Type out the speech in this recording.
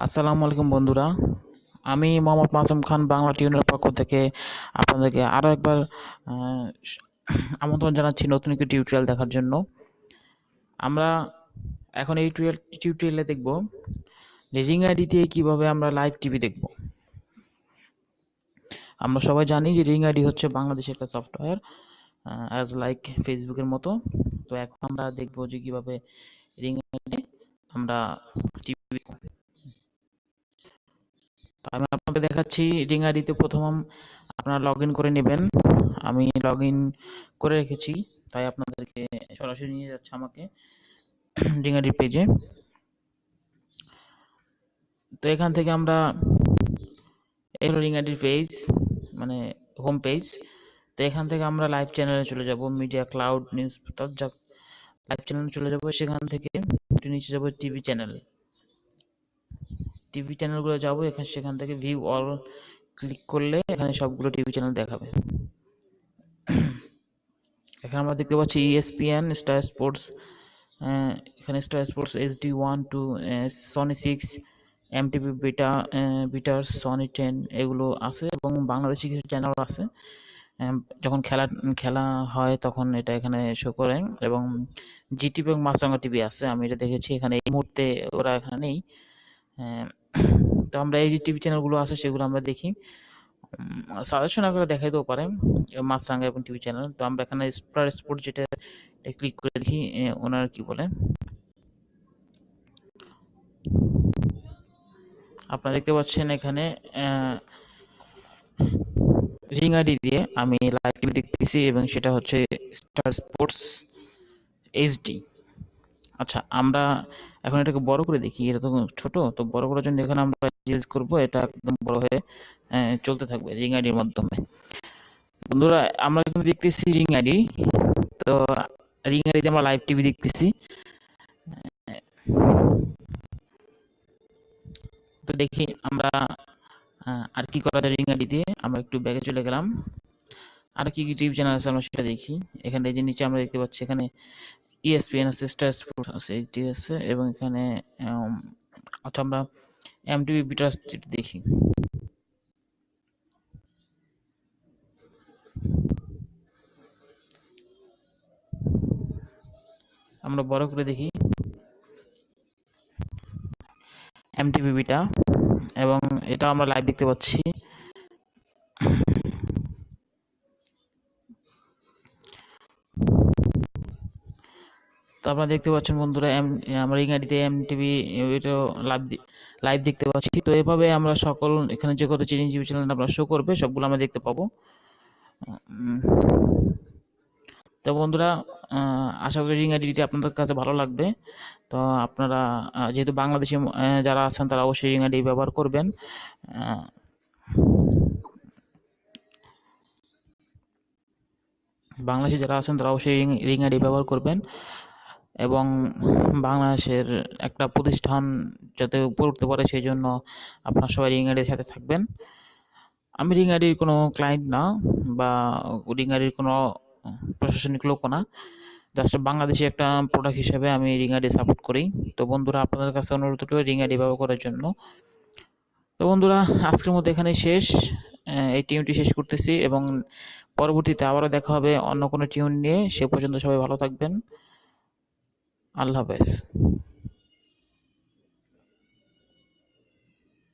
আসসালামু আলাইকুম বন্ধুরা। আমি মোহাম্মদ মাসুম খান বাংলা টিউনের পক্ষ থেকে আপনাদেরকে আরও একবার আহ, স- আমন্ত্রণ জানাচ্ছি নতুন একটি টিউটোরিয়াল দেখার জন্য। আমরা এখন এই টিউটোরিয়ালে দেখব যে রিং আইডি দিয়ে কিভাবে আমরা লাইভ টিভি দেখব। আমরা সবাই জানি যে রিং আইডি হচ্ছে বাংলাদেশের একটা সফটওয়্যার, অ্যাজ লাইক ফেসবুকের মতো। তো এখন আমরা দেখব যে কিভাবে রিং আইডি আমরা টিভি। আমি আপনাকে দেখাচ্ছি রিং আইডিতে প্রথম আপনারা লগ ইন করে নেবেন। আমি লগ ইন করে রেখেছি, তাই আপনাদেরকে সরাসরি নিয়ে যাচ্ছে আমাকে রিং আইডির পেজে। তো এখান থেকে আমরা এর রিং আইডির পেজ, মানে হোম পেজ। তো এখান থেকে আমরা লাইভ চ্যানেলে চলে যাব, মিডিয়া ক্লাউড নিউজ পোর্টাল, যা লাইভ চ্যানেলে চলে যাব। সেখান থেকে একটু নিচে যাব টিভি চ্যানেল। টিভি চ্যানেলগুলো যাব, সেখান থেকে ভিউ অল ক্লিক করলে এখানে সবগুলো টিভি চ্যানেল দেখাবে। এখানে আমরা দেখতে পাচ্ছি ইএসপিএন, স্টার স্পোর্টস, এখানে star sports HD1 to Sony 6, MTV beats, Sony 10 এগুলো আছে, এবং বাংলাদেশি কিছু চ্যানেল আছে। যখন খেলা খেলা হয় তখন এটা এখানে শো করে, এবং জিটিভি এবং মাছরাঙা টিভি আছে। আমি এটা দেখেছি, এখানে এই মুহূর্তে ওরা এখানে নেই। আহ, তো আমরা এই যে টিভি চ্যানেলগুলো আছে সেগুলো আমরা দেখি। সাজেশন আকারে দেখাইতেও পারে মাছরাঙা এবং টিভি চ্যানেল। তো আমরা এখানে স্টার স্পোর্ট যেটা ক্লিক করে দেখি ওনারা কি বলে। আপনারা দেখতে পাচ্ছেন এখানে রিং আইডি দিয়ে আমি লাইভ টিভি দেখতেছি, এবং সেটা হচ্ছে স্টার স্পোর্টস HD। আচ্ছা, আমরা এখন এটাকে বড় করে দেখি। এটা তো ছোট, তো বড় করার জন্য এখানে আমরা ইউজ করব, এটা একদম বড় হয়ে চলতে থাকবে রিং আইডির মাধ্যমে। বন্ধুরা, আমরা এখানে দেখতেছি রিং আইডি। তো রিং আইডিতে আমরা লাইভ টিভি দেখতেছি। তো দেখি আমরা আর কি করা যায় রিং আইডি দিয়ে। আমরা একটু ব্যাগে চলে গেলাম, আর কি কি টিভি চ্যানেল আছে আমরা সেটা দেখি। এখানে এই যে নিচে আমরা দেখতে পাচ্ছি এখানে ESPN আছে, স্টার স্পোর্টস আছে, HD আছে, এবং এখানে আচ্ছা, আমরা এমটিভি বিটার্স দেখি। আমরা বড় করে দেখি এমটিভি বিটা, এবং এটা আমরা লাইভ দেখতে পাচ্ছি। তো আপনারা দেখতে পাচ্ছেন বন্ধুরা, আমরা রিং এমটিভি এটা লাইভ লাইভ দেখতে পাচ্ছি। তো এভাবে আমরা সকল এখানে যে কত চিরঞ্জীবী চ্যানেল আমরা শো করবে সবগুলো আমরা দেখতে পাবো। উম, তো বন্ধুরা, আশা করি রিং আইডিটি আপনাদের কাছে ভালো লাগবে। তো আপনারা যেহেতু বাংলাদেশি যারা আছেন তারা অবশ্যই রিং আইডি ব্যবহার করবেন। আহ, বাংলাদেশি যারা আছেন তারা অবশ্যই রিং আইডি ব্যবহার করবেন, এবং বাংলাদেশের একটা প্রতিষ্ঠান যাতে উপরে উঠতে পারে সেই জন্য আপনারা সবাই রিং আইডির সাথে থাকবেন। আমি রিং আইডির কোনো ক্লায়েন্ট না, বা রিং আইডির কোনো প্রশাসনিক লোকও না। জাস্ট বাংলাদেশি একটা প্রোডাক্ট হিসেবে আমি রিং আইডি সাপোর্ট করি। তো বন্ধুরা, আপনাদের কাছে অনুরোধ করব রিং আইডি ব্যবহার করার জন্য। তো বন্ধুরা, আজকের মতো এখানেই শেষ। এই টিউনটি শেষ করতেছি, এবং পরবর্তীতে আবারও দেখা হবে অন্য কোনো টিউন নিয়ে। সে পর্যন্ত সবাই ভালো থাকবেন। আল্লাহ হাফেজ।